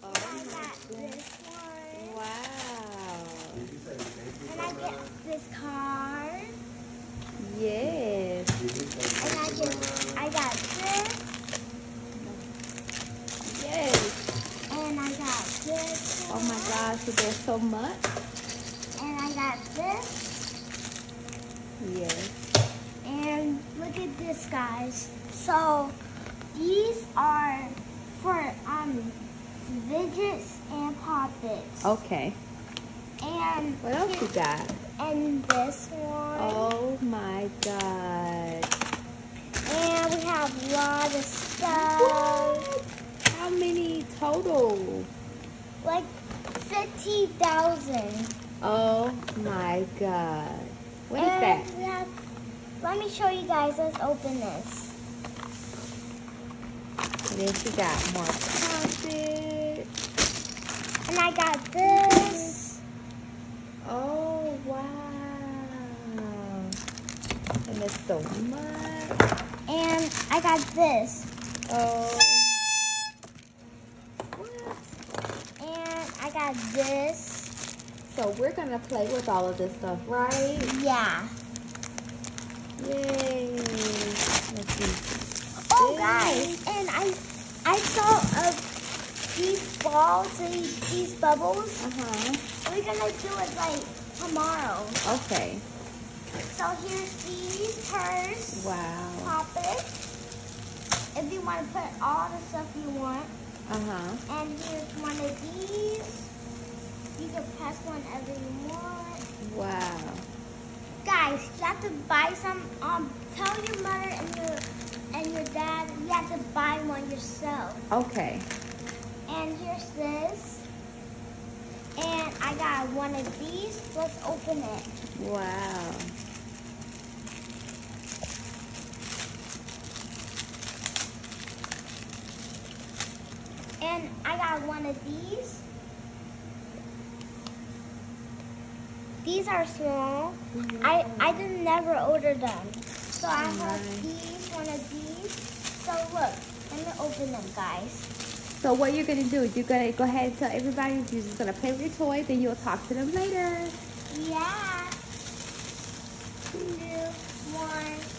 Oh, I got this one. wow. And I get this card. Yes. And I got this. Yes. And I got this. Oh my gosh, so there's so much. And I got this. Yes. And look at this, guys. So these are for Fidgets and Poppets. Okay. And What else you got? And this one. Oh my god. And we have a lot of stuff. What? How many total? Like 50,000. Oh my god. What is And that? we have, let me show you guys. Let's open this. And then she got more poppets. And I got this. Oh wow. And there's so much. And I got this. Oh. And I got this. So we're gonna play with all of this stuff, right? Yeah. Yay. Let's see. Oh, guys. And I saw these balls, these bubbles. We're gonna do it like tomorrow. Okay. So here's these purse. Wow. Pop it. If you want to put all the stuff you want. And here's one of these. You can press whenever you want. Wow. Guys, you have to buy some. Tell your mother and your dad you have to buy one yourself. Okay. And here's this. And I got one of these. Let's open it. Wow. And I got one of these. These are small. I didn't never order them. So I have these, one of these. So look, let me open them, guys. So what you're gonna do, you're gonna go ahead and tell everybody you're just gonna play with your toys, then you'll talk to them later. Yeah. 2, 1.